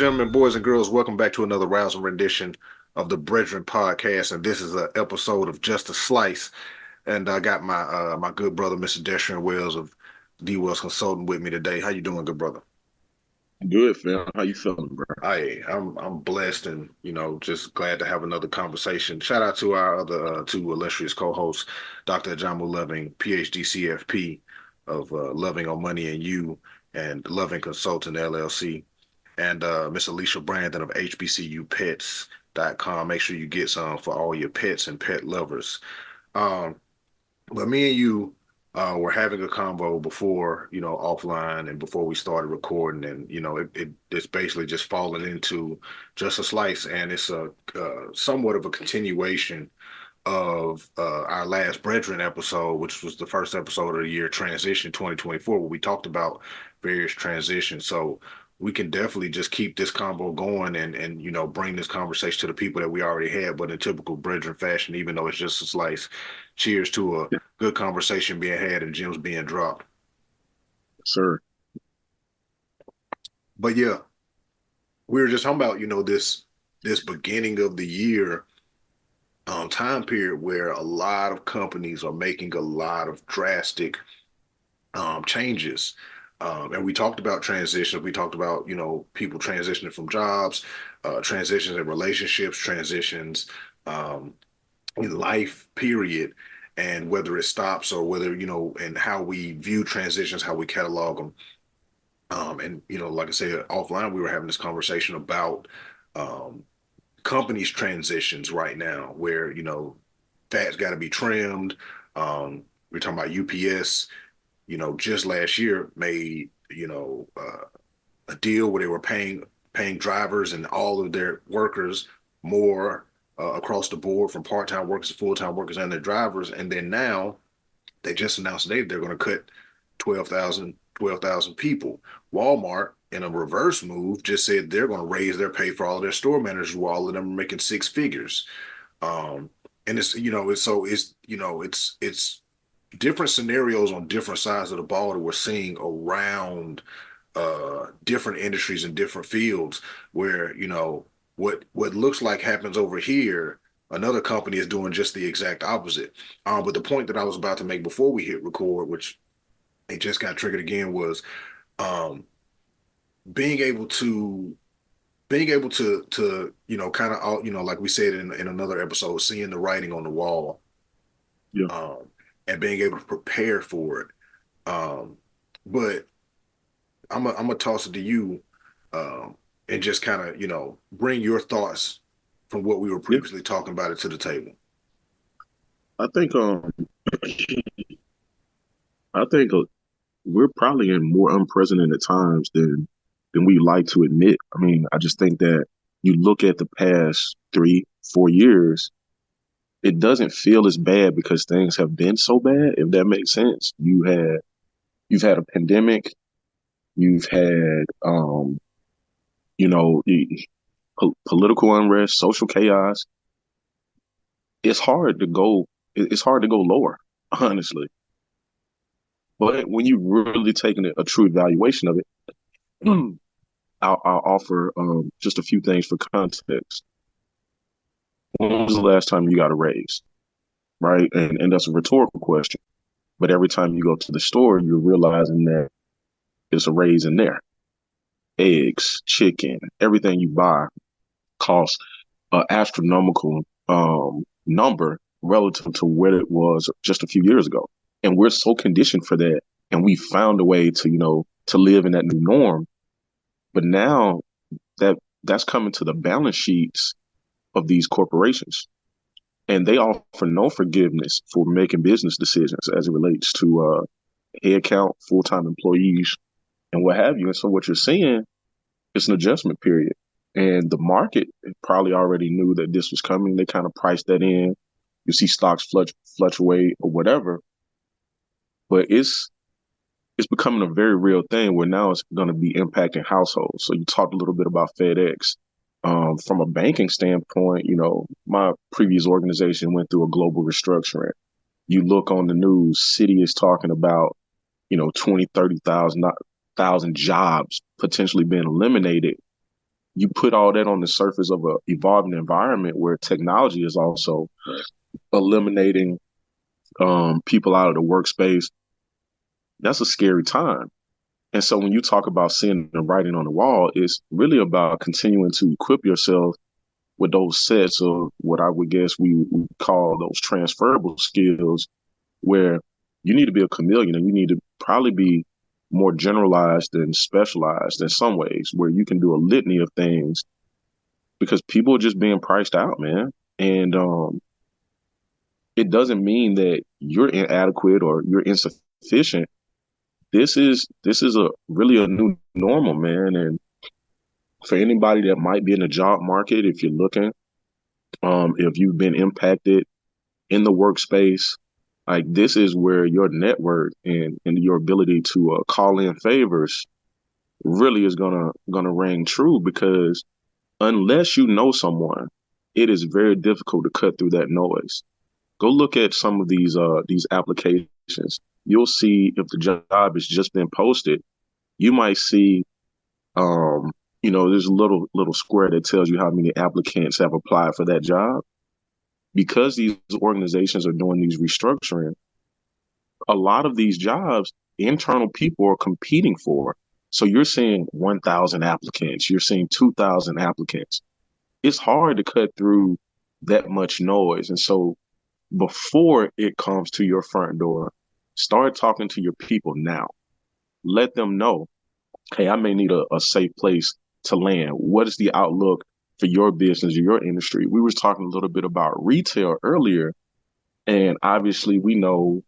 gentlemen, boys and girls, welcome back to another rousing rendition of the BREADren podcast. And this is an episode of Just a Slice. And I got my good brother, Mr. Destrin Wells of D Wells Consulting with me today. How you doing, good brother? Good, fam. How you feeling, bro? I'm blessed and just glad to have another conversation. Shout out to our other two illustrious co-hosts, Dr. Ajamu Loving, PhD CFP of Loving on Money and You and Loving Consulting LLC, and Miss Alicia Brandon of HBCUPets.com. Make sure you get some for all your pets and pet lovers. Um, but me and you were having a convo before, offline and before we started recording, and it's basically just fallen into just a slice, and it's a somewhat of a continuation of our last Brethren episode, which was the first episode of the year transition 2024, where we talked about various transitions. So we can definitely just keep this combo going and bring this conversation to the people that we already had, but in typical Brethren fashion, even though it's just a slice. Cheers to a Yeah, good conversation being had and gems being dropped. sir. But yeah, we were just talking about, this beginning of the year time period where a lot of companies are making a lot of drastic changes. And we talked about transitions. We talked about, people transitioning from jobs, transitions in relationships, transitions in life, period, and whether it stops or whether, and how we view transitions, how we catalog them. And, like I said, offline, we were having this conversation about companies' transitions right now, where, fat's got to be trimmed. We're talking about UPS, just last year made, a deal where they were paying drivers and all of their workers more across the board, from part-time workers to full-time workers and their drivers. And then now they just announced today they're going to cut 12,000 people. Walmart, in a reverse move, just said they're going to raise their pay for all of their store managers, while all of them are making six figures. Um, and it's different scenarios on different sides of the ball that we're seeing around different industries and different fields, where what looks like happens over here, another company is doing just the exact opposite. But the point that I was about to make before we hit record, which it just got triggered again, was um, being able to kind of, like we said in another episode, seeing the writing on the wall, Yeah. um, and being able to prepare for it. Um, but I'm gonna toss it to you, um, and just kind of, bring your thoughts from what we were Yeah. previously talking about it to the table. I think I think we're probably in more unprecedented times than we like to admit. I mean, I just think that you look at the past 3, 4 years, it doesn't feel as bad because things have been so bad, if that makes sense. You've had a pandemic, you've had you know, political unrest, social chaos. It's hard to go it's hard to go lower, honestly. But when you really taking a true evaluation of it, I'll offer just a few things for context. When was the last time you got a raise, right? And that's a rhetorical question. But every time you go to the store, you're realizing that there's a raise in there. Eggs, chicken, everything you buy costs an astronomical number relative to what it was just a few years ago. And we're so conditioned for that. And we found a way to, to live in that new norm. But now that's coming to the balance sheets of these corporations. And they offer no forgiveness for making business decisions as it relates to headcount, full time employees, and what have you. And so what you're seeing is an adjustment period. And the market probably already knew that this was coming. They kind of priced that in. You see stocks fluctuate or whatever, but it's becoming a very real thing where now it's going to be impacting households. So you talked a little bit about FedEx. From a banking standpoint, my previous organization went through a global restructuring. You look on the news, City is talking about, 20, 30,000 jobs potentially being eliminated you put all that on the surface of a evolving environment where technology is also eliminating people out of the workspace. That's a scary time. And so when you talk about seeing the writing on the wall, it's really about continuing to equip yourself with those sets of what I would guess we call those transferable skills, where you need to be a chameleon and you need to probably be more generalized than specialized in some ways, where you can do a litany of things because people are just being priced out, man. And it doesn't mean that you're inadequate or you're insufficient. This is a really a new normal, man. And for anybody that might be in the job market, if you're looking, if you've been impacted in the workspace, like this is where your network and your ability to call in favors really is gonna ring true, because unless you know someone, it is very difficult to cut through that noise. Go look at some of these applications. You'll see if the job has just been posted, you might see there's a little square that tells you how many applicants have applied for that job. Because these organizations are doing these restructuring, a lot of these jobs, internal people are competing for. So you're seeing 1,000 applicants, you're seeing 2,000 applicants. It's hard to cut through that much noise. And so before it comes to your front door, start talking to your people now. Let them know, hey, I may need a safe place to land. What is the outlook for your business or your industry? We were talking a little bit about retail earlier, and obviously we know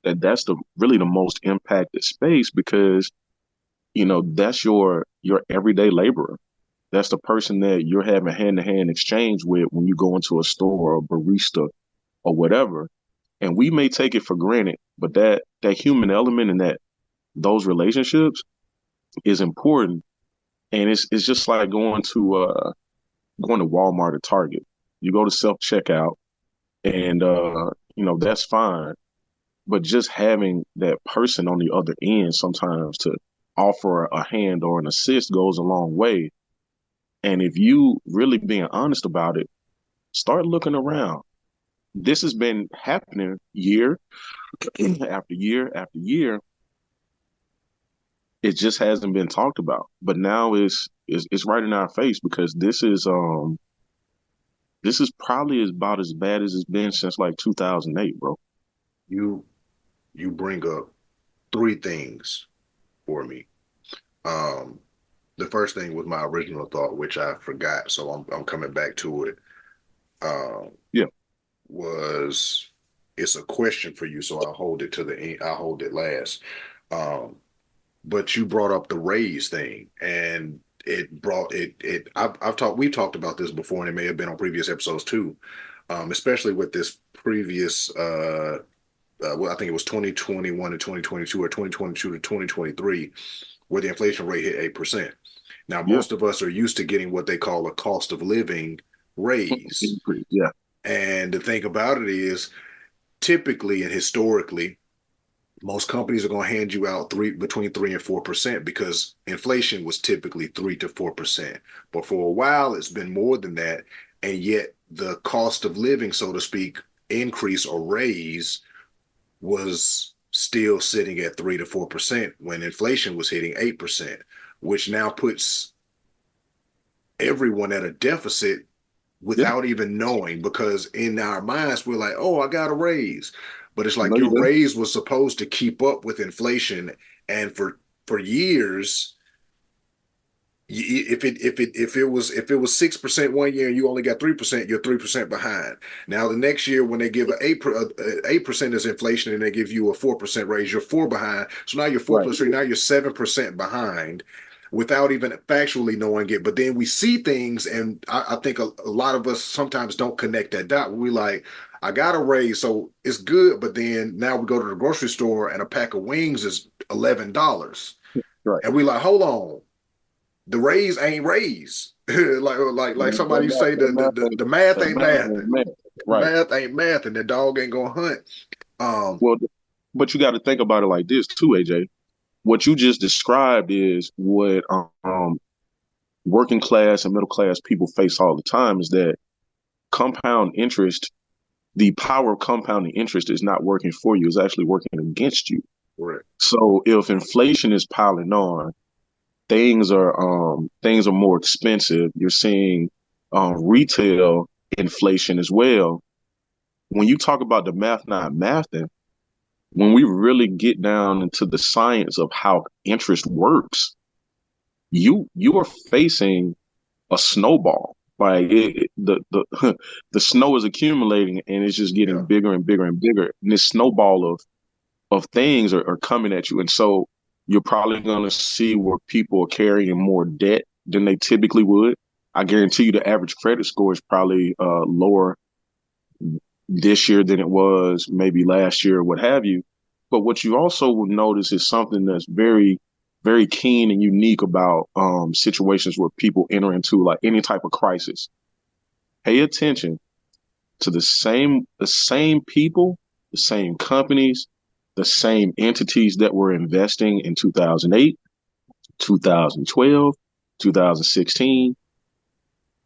that that's the really the most impacted space, because that's your everyday laborer. That's the person that you're having hand to hand exchange with when you go into a store or a barista or whatever. And we may take it for granted, but that human element and that those relationships is important. And it's just like going to Walmart or Target. You go to self checkout, and that's fine. But just having that person on the other end sometimes to offer a hand or an assist goes a long way. And if you really being honest about it, start looking around. This has been happening year after year after year. It just hasn't been talked about. But now it's right in our face, because this is probably about as bad as it's been since like 2008, bro. You you bring up three things for me. Um, the first thing was my original thought, which I forgot, so I'm coming back to it. Um, Yeah, was it's a question for you, so I'll hold it to the end. I'll hold it last. Um, but you brought up the raise thing, and it brought it. I've talked we've talked about this before, and it may have been on previous episodes too. Especially with this previous well, I think it was 2021 to 2022 or 2022 to 2023, where the inflation rate hit 8%. Now, yeah, most of us are used to getting what they call a cost of living raise. yeah, And the thing about it is, typically and historically, most companies are going to hand you out between 3 and 4% because inflation was typically 3 to 4%. But for a while, it's been more than that, and yet the cost of living, so to speak, increase or raise was still sitting at 3 to 4% when inflation was hitting 8%, which now puts everyone at a deficit yeah. without even knowing, because in our minds we're like, oh, I got a raise. But it's like No, you your didn't. raise was supposed to keep up with inflation. And for years, if it was 6% one year and you only got 3%, you're 3% behind. Now the next year when they give 8% is inflation and they give you a 4% raise, you're four behind. So now you're four Right. plus three. Now you're 7% behind without even factually knowing it. But then we see things, and I think a lot of us sometimes don't connect that dot. We like, I got a raise, so it's good. But then now we go to the grocery store and a pack of wings is $11, Right. and we like, hold on, the raise ain't raise. like That somebody math, say that math the ain't, math that ain't math math. ain't math. Right. Math ain't math, and the dog ain't gonna hunt. Um, Well, but you got to think about it like this too, AJ. What you just described is working class and middle class people face all the time is that compound interest, the power of compounding interest is not working for you, it's actually working against you. Correct. So if inflation is piling on, things are more expensive. You're seeing retail inflation as well. When you talk about the math not mathing, when we really get down into the science of how interest works, you are facing a snowball. Like the the snow is accumulating and it's just getting Yeah. bigger and bigger and bigger. And this snowball of things are coming at you. And so you're probably going to see where people are carrying more debt than they typically would. I guarantee you the average credit score is probably lower this year than it was maybe last year or what have you. But what you also will notice is something that's very, very keen and unique about situations where people enter into like any type of crisis. Pay attention to the same people, the same companies, the same entities that were investing in 2008, 2012, 2016.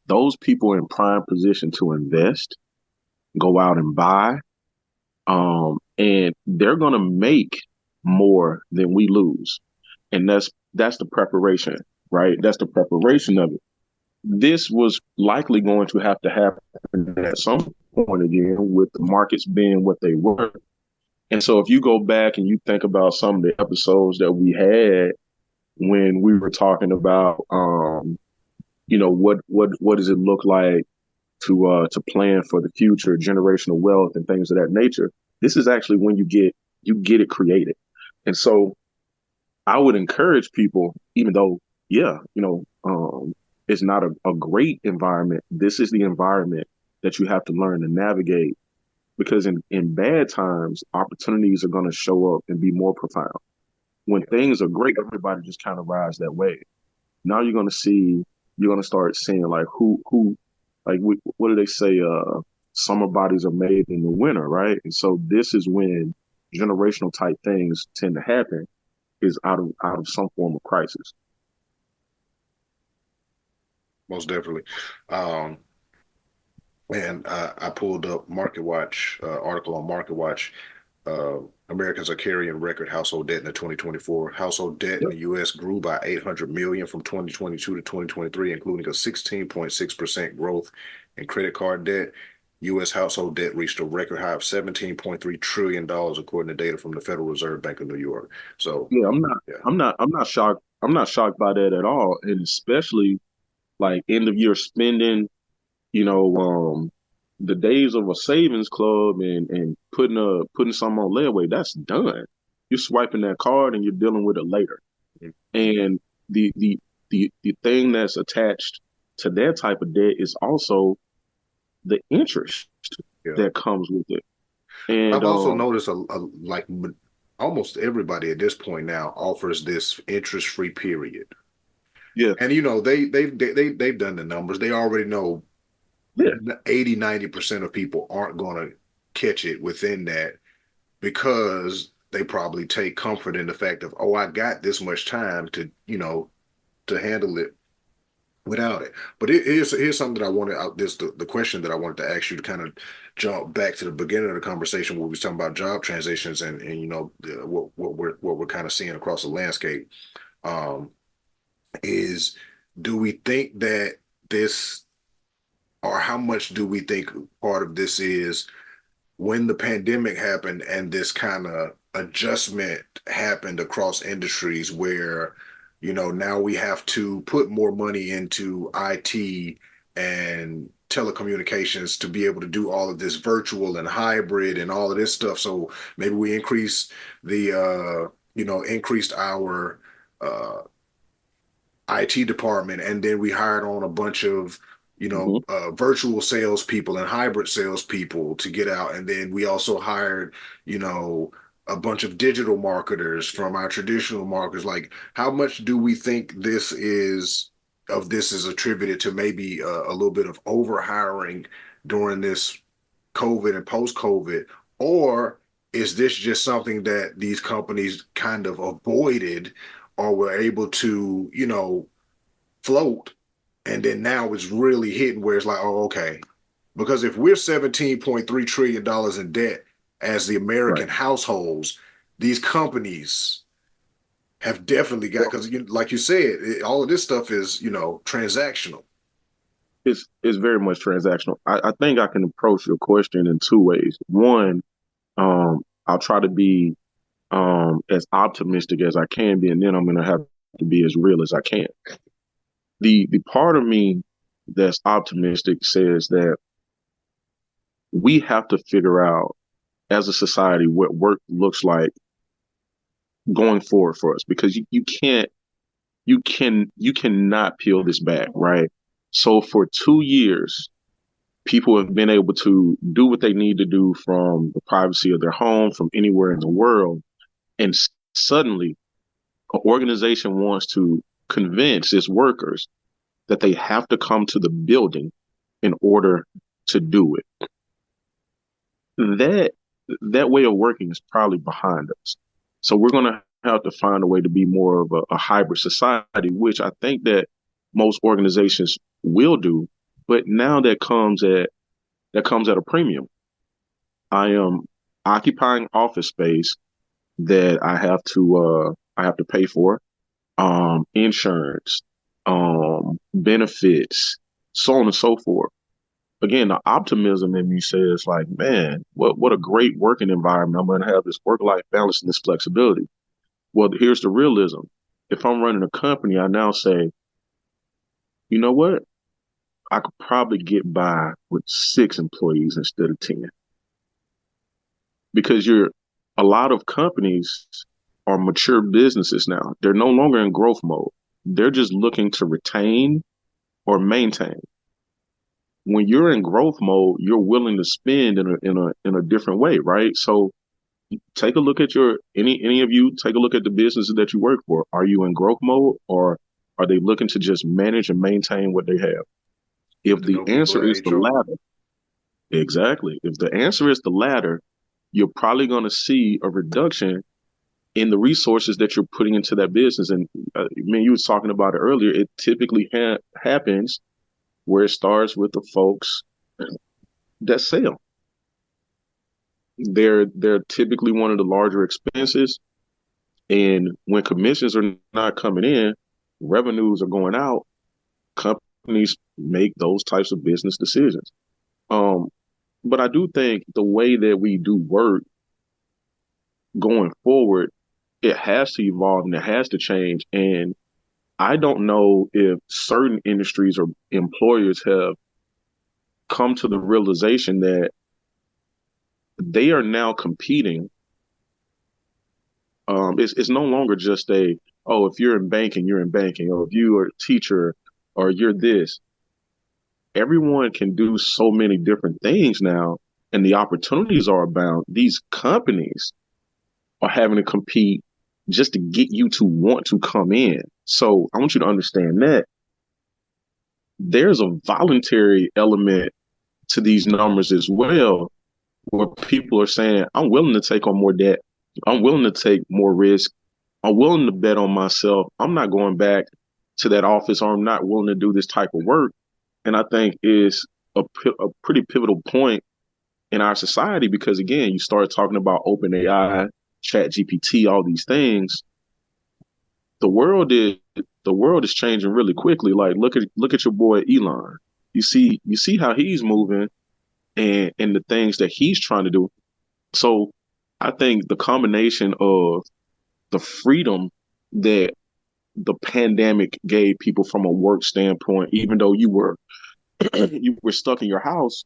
Those people are in prime position to invest, go out and buy, and they're going to make more than we lose. And that's the preparation, right? That's the preparation of it. This was likely going to have to happen at some point again with the markets being what they were. And so if you go back and you think about some of the episodes that we had when we were talking about what does it look like to plan for the future, generational wealth and things of that nature, this is actually when you get it created. And so I would encourage people, even though, yeah, it's not a great environment. This is the environment that you have to learn to navigate because in bad times, opportunities are going to show up and be more profound. When things are great, everybody just kind of rides that wave. Now you're going to start seeing like like what do they say? Summer bodies are made in the winter, right? And so this is when generational type things tend to happen is out of some form of crisis. Most definitely. Um, and I pulled up Market Watch article on Market Watch. Uh, Americans are carrying record household debt in the 2024. Household debt in Yep. the U.S. grew by 800 million from 2022 to 2023, including a 16.6% growth in credit card debt. U.S. household debt reached a record high of $17.3 trillion, according to data from the Federal Reserve Bank of New York. So, Yeah, I'm not yeah, I'm not I'm not shocked. I'm not shocked by that at all. And especially like end of year spending, you know, the days of a savings club and putting something on layaway, that's done. You're swiping that card and you're dealing with it later. And the the the thing that's attached to that type of debt is also the interest yeah. that comes with it. But And I've also noticed like almost everybody at this point now offers this interest-free period. yeah, And they've done the numbers. They already know yeah, 80, 90% of people aren't going to catch it within that because they probably take comfort in the fact of, oh, I got this much time to handle it without it. But here's something that I wanted out this the question that I wanted to ask you to kind of jump back to the beginning of the conversation where we was talking about job transitions and what we're kind of seeing across the landscape. Um, is do we think that this or how much do we think part of this is when the pandemic happened and this kind of adjustment happened across industries where, now we have to put more money into IT and telecommunications to be able to do all of this virtual and hybrid and all of this stuff. So maybe we increased our uh, IT department, and then we hired on a bunch of mhm, virtual salespeople and hybrid salespeople to get out, and then we also hired you know a bunch of digital marketers from our traditional marketers. Like, how much do we think this is attributed to maybe a little bit of over hiring during this COVID and post COVID, or is this just something that these companies kind of avoided or were able to, float? And then now it's really hitting where it's like, oh, okay. Because if we're $17.3 trillion in debt as the Right. American households, these companies have definitely got, Well, because like you said, all of this stuff is, transactional. it's very much transactional. I think I can approach your question in two ways. One, I'll try to be as optimistic as I can be, and then I'm gonna have to be as real as I can. The part of me that's optimistic says that we have to figure out as a society what work looks like going forward for us because you cannot peel this back, right? So for 2 years, people have been able to do what they need to do from the privacy of their home, from anywhere in the world, and suddenly an organization wants to convince its workers that they have to come to the building in order to do it. That that way of working is probably behind us. So we're going to have to find a way to be more of a hybrid society, which I think that most organizations will do. But now that comes at a premium. I am occupying office space that I have to pay for, insurance, benefits, so on and so forth. Again, the optimism in me says like, man, what a great working environment. I'm going to have this work life balance and this flexibility. Well, here's the realism. If I'm running a company, I now say, you know what? I could probably get by with 6 employees instead of 10 because you're a lot of companies are mature businesses now. They're no longer in growth mode. They're just looking to retain or maintain. When you're in growth mode, you're willing to spend in a different way, right? So take a look at your any of you take a look at the businesses that you work for. Are you in growth mode or are they looking to just manage and maintain what they have? If To the know people answer at is the HR. latter, exactly. If the answer is the latter, you're probably going to see a reduction in the resources that you're putting into that business. And man, you was talking about it earlier. It typically happens where it starts with the folks that sell. They're typically one of the larger expenses, and when commissions are not coming in, revenues are going out. Companies make those types of business decisions. Um, but I do think the way that we do work going forward, it has to evolve and it has to change. And I don't know if certain industries or employers have come to the realization that they are now competing. It's no longer just oh, if you're in banking, you're in banking, or if you are a teacher, or you're this. Everyone can do so many different things now, and the opportunities are abound. These companies are having to compete just to get you to want to come in. So I want you to understand that there's a voluntary element to these numbers as well, where people are saying, I'm willing to take on more debt. I'm willing to take more risk. I'm willing to bet on myself. I'm not going back to that office or I'm not willing to do this type of work. And I think is a pretty pivotal point in our society because again, you start talking about open AI, chat GPT, all these things. The world is the world is changing really quickly. Like look at your boy Elon. You see how he's moving and the things that he's trying to do. So I think the combination of the freedom that the pandemic gave people from a work standpoint, even though you were you were stuck in your house,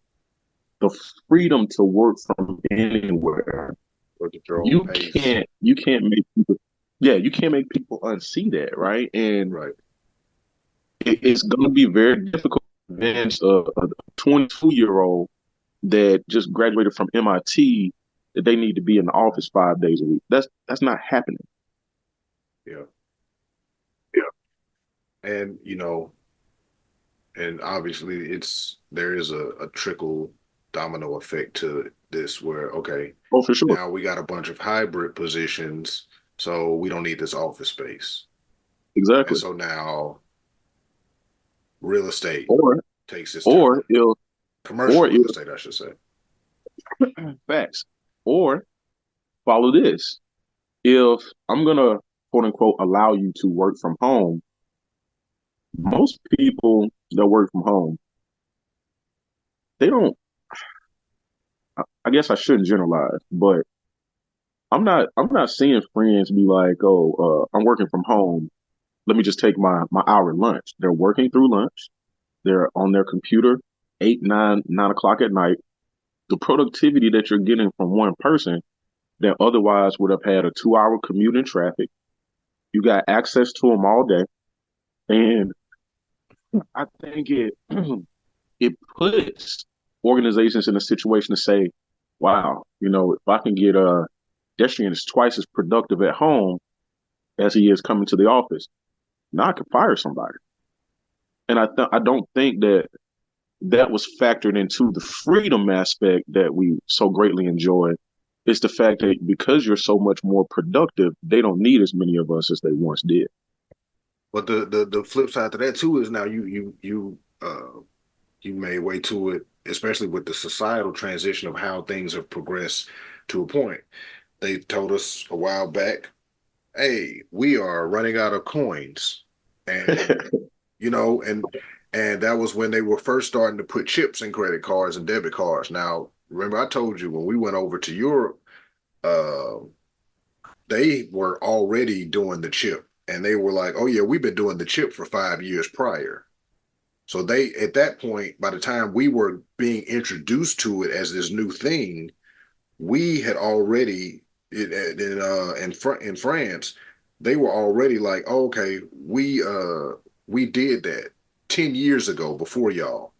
the freedom to work from anywhere. Work at your own pace. You can't make people yeah, you can't make people unsee that, right? And Right. it's going to be very difficult to convince a 22-year-old that just graduated from MIT that they need to be in the office 5 days a week. That's not happening. Yeah. And and obviously there is a trickle domino effect to this where, okay, Oh, for sure. now we got a bunch of hybrid positions, so we don't need this office space. And Exactly. so now real estate or takes its turn. or if Commercial or if real estate, I should say. facts, or follow this. If I'm gonna quote unquote allow you to work from home, most people that work from home, they don't. I guess I shouldn't generalize, but I'm not seeing friends be like, oh, I'm working from home. Let me just take my hour lunch. They're working through lunch. They're on their computer 8, 9 o'clock at night. The productivity that you're getting from one person that otherwise would have had a 2 hour commute in traffic, you got access to them all day. And I think it puts organizations in a situation to say, wow, if I can get Destrian is twice as productive at home as he is coming to the office, now I can fire somebody. And I don't think that was factored into the freedom aspect that we so greatly enjoy. It's the fact that because you're so much more productive, they don't need as many of us as they once did. But the flip side to that too is now you made way to it, especially with the societal transition of how things have progressed to a point. They told us a while back, hey, we are running out of coins. And and that was when they were first starting to put chips in credit cards and debit cards. Now, remember I told you when we went over to Europe, uh, they were already doing the chip. And they were like, oh yeah, we've been doing the chip for 5 years prior. So they, at that point, by the time we were being introduced to it as this new thing, we had already in France, they were already like, oh, okay, we did that 10 years ago before y'all.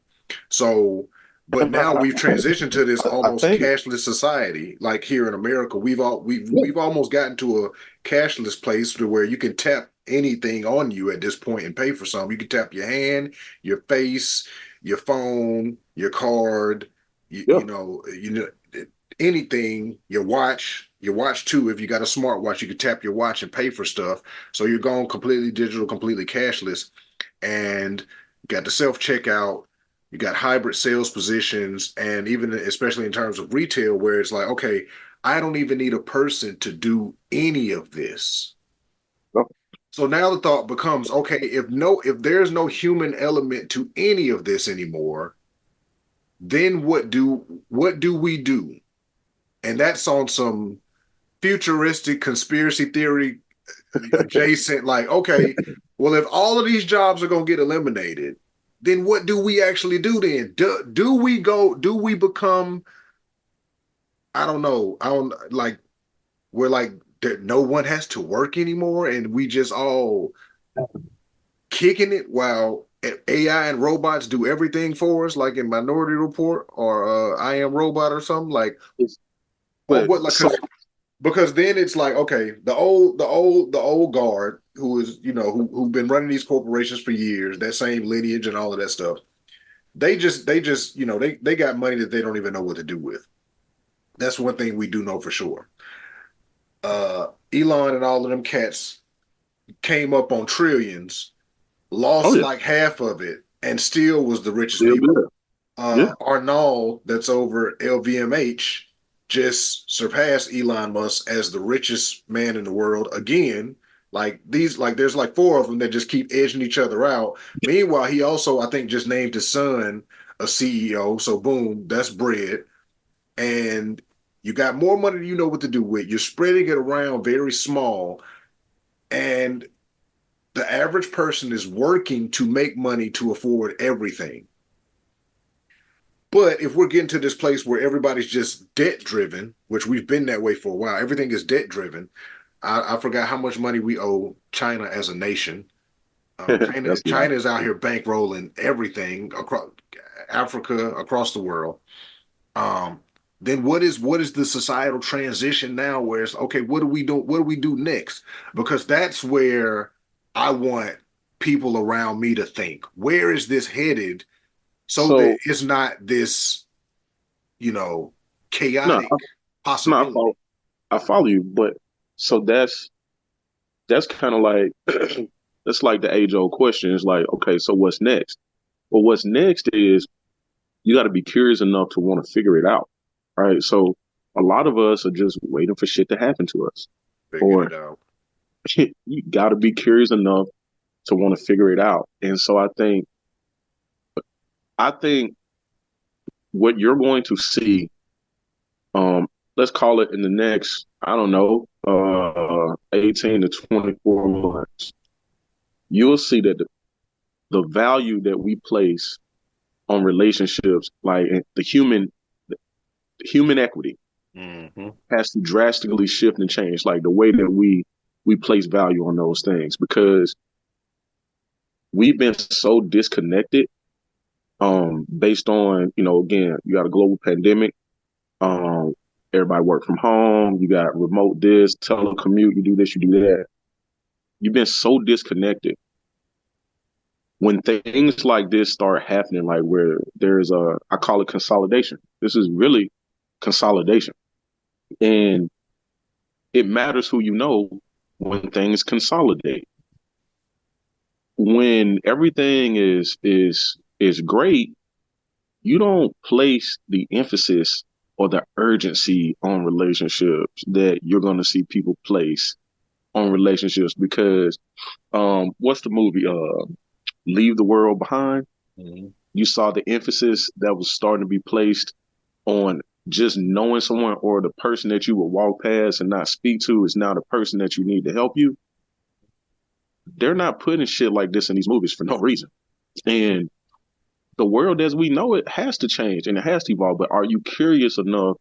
So, but now we've transitioned to this I almost think cashless society. Like here in America, we've almost gotten to a cashless place to where you can tap anything on you at this point and pay for something. You can tap your hand, your face, your phone, your card, yeah. anything, your watch too. If you got a smartwatch, you can tap your watch and pay for stuff. So you're going completely digital, completely cashless, and you got the self checkout. You got hybrid sales positions, and even especially in terms of retail, where it's like, okay, I don't even need a person to do any of this. So now the thought becomes, okay, if there's no human element to any of this anymore, then what do we do? And that's on some futuristic conspiracy theory adjacent, like, okay, well, if all of these jobs are going to get eliminated, then what do we actually do then? Do we become, I don't know, I don't like, we're like, that no one has to work anymore and we just all kicking it while AI and robots do everything for us, like in Minority Report or I Am Robot or something like, or But what, like, because then it's like, okay, the old guard who is, who've been running these corporations for years, that same lineage and all of that stuff, they just they got money that they don't even know what to do with. That's one thing we do know for sure. Elon and all of them cats came up on trillions, oh lost yeah, like half of it, and still was the richest still people. good. Yeah. Arnold, that's over LVMH, just surpassed Elon Musk as the richest man in the world again. There's like four of them that just keep edging each other out. Meanwhile, he also, I think, just named his son a CEO. So boom, that's bread. And you got more money than you know what to do with. You're spreading it around very small, and the average person is working to make money to afford everything. But if we're getting to this place where everybody's just debt driven, which we've been that way for a while, everything is debt driven. I forgot how much money we owe China as a nation. China, That's wild. China is out here bankrolling everything across Africa, across the world. Um, then what is the societal transition now? Where it's okay, what do we do? What do we do next? Because that's where I want people around me to think. Where is this headed? So that So it's not this, you know, no, chaotic no, possibility. I follow you, but so that's kind of like that's like the age old question. It's like, okay, so what's next? But what's next is you got to be curious enough to want to figure it out, right? So a lot of us are just waiting for shit to happen to us, Figured or it out. you got to be curious enough to want to figure it out. And so I think what you're going to see, let's call it in the next, I don't know, 18 to 24 months, you'll see that the value that we place on relationships, like the human equity, Hmm. has to drastically shift and change, like the way that we place value on those things, because we've been so disconnected, based on, again, you got a global pandemic, um everybody work from home, you got remote this, telecommute, you do this, you do that. You've been so disconnected. When things like this start happening, like where there's a, I call it consolidation, this is really consolidation. And it matters who you know when things consolidate. When everything is great, you don't place the emphasis or the urgency on relationships that you're going to see people place on relationships, because what's the movie, Leave the World Behind? Hmm. You saw the emphasis that was starting to be placed on just knowing someone, or the person that you would walk past and not speak to is now the person that you need to help you. They're not putting shit like this in these movies for no reason. And the world as we know it has to change and it has to evolve. But are you curious enough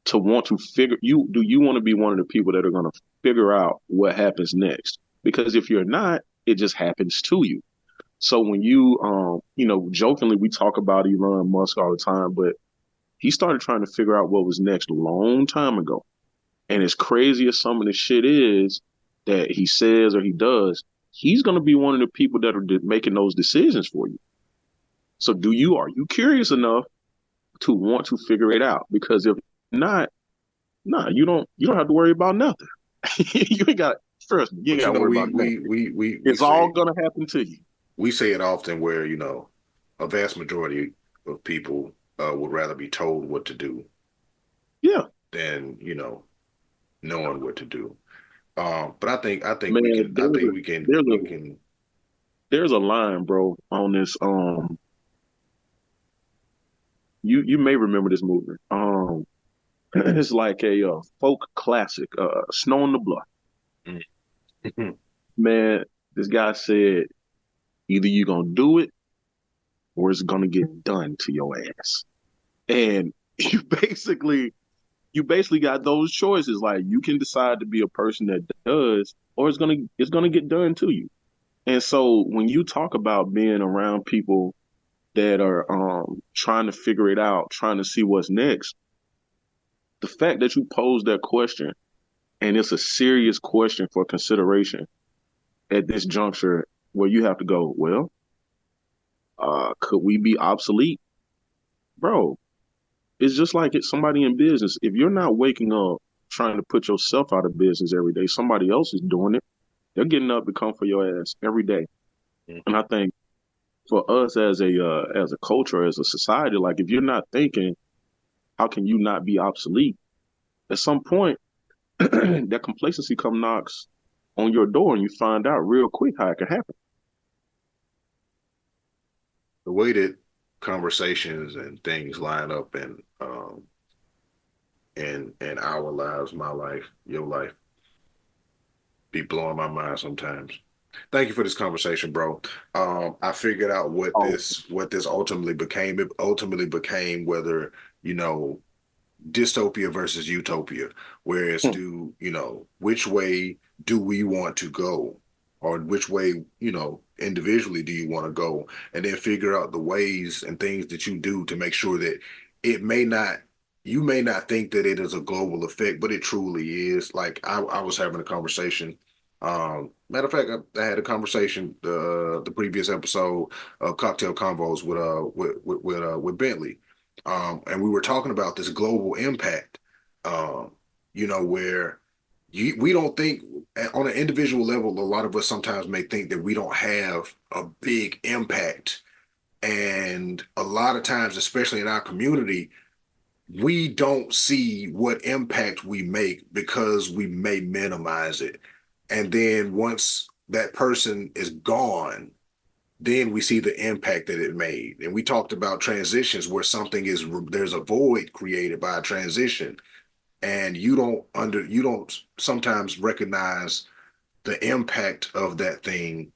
to want to figure, you do you want to be one of the people that are going to figure out what happens next? Because if you're not, it just happens to you. So when jokingly we talk about Elon Musk all the time, but he started trying to figure out what was next a long time ago. And as crazy as some of the shit is that he says or he does, he's going to be one of the people that are making those decisions for you. So are you curious enough to want to figure it out? Because if not, nah, you don't have to worry about nothing. You ain't got Trust me, you ain't But got you to know, worry about nothing. we It's all say gonna happen to you. it often where, a vast majority of people would rather be told what to do Yeah, than, knowing what to do. But man. There's a we can. there's a line, bro, on this. You may remember this movie. It's like a folk classic, Snow on the Bluff. Man, this guy said either you're gonna do it or it's gonna get done to your ass. And you basically got those choices. Like you can decide to be a person that does, or it's gonna get done to you. And so when you talk about being around people that are trying to figure it out, trying to see what's next, the fact that you pose that question, and it's a serious question for consideration at this juncture, where you have to go, well, could we be obsolete, bro? It's just like it's somebody in business. If you're not waking up trying to put yourself out of business every day, somebody else is doing it. They're getting up to come for your ass every day. And I think for us as a culture, as a society, like if you're not thinking, how can you not be obsolete? At some point, that complacency come knocks on your door, and you find out real quick how it can happen. The way that conversations and things line up in our lives, my life, your life, be blowing my mind sometimes. Thank you for this conversation, bro. I figured out Oh, what this ultimately became. It ultimately became whether, you know, dystopia versus utopia. Whereas hmm, which way do we want to go? Or which way, individually do you want to go? And then figure out the ways and things that you do to make sure that it may not, you may not think that it is a global effect, but it truly is. Like I was having a conversation. Matter of fact, I had a conversation the previous episode of Cocktail Convos with Bentley, and we were talking about this global impact, um, where we don't think on an individual level, a lot of us sometimes may think that we don't have a big impact, And a lot of times, especially in our community, we don't see what impact we make because we may minimize it. And then once that person is gone, then we see the impact that it made. And we talked about transitions where something is there's a void created by a transition, and you don't sometimes recognize the impact of that thing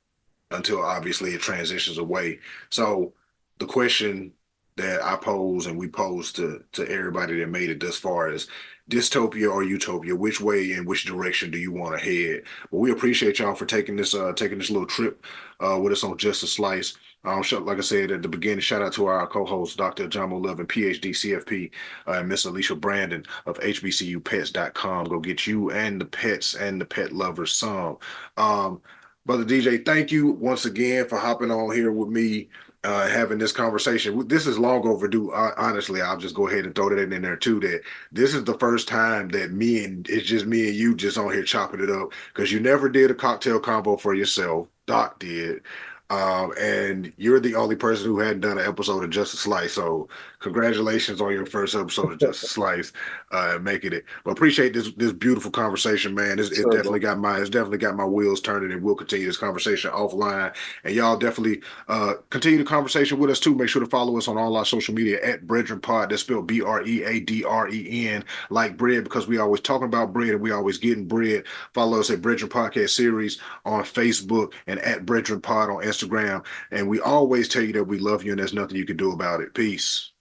until obviously it transitions away. So the question that I pose and we pose to everybody that made it thus far is dystopia or utopia, which way and which direction do you want to head? But we appreciate y'all for taking this little trip with us on Just a Slice. Like I said at the beginning, shout out to our co-host, Dr. John Love and PhD CFP, and Miss Alicia Brandon of HBCUPets.com. Go get you and the pets and the pet lovers some. Um, Brother DJ, thank you once again for hopping on here with me, having this conversation. This is long overdue. Honestly, I'll just go ahead and throw that in there too. That this is the first time that it's just me and you just on here chopping it up because you never did a cocktail combo for yourself. Doc did. And you're the only person who hadn't done an episode of Just a Slice. So congratulations on your first episode of Just a Slice, making it. But appreciate this beautiful conversation, man. Sure, bro. It's definitely got my wheels turning, and we'll continue this conversation offline. And y'all definitely continue the conversation with us too. Make sure to follow us on all our social media at BREADren Pod. That's spelled BREADREN, like bread, because we always talking about bread and we always getting bread. Follow us at BREADren Podcast Series on Facebook and at BREADren Pod on Instagram. And we always tell you that we love you and there's nothing you can do about it. Peace.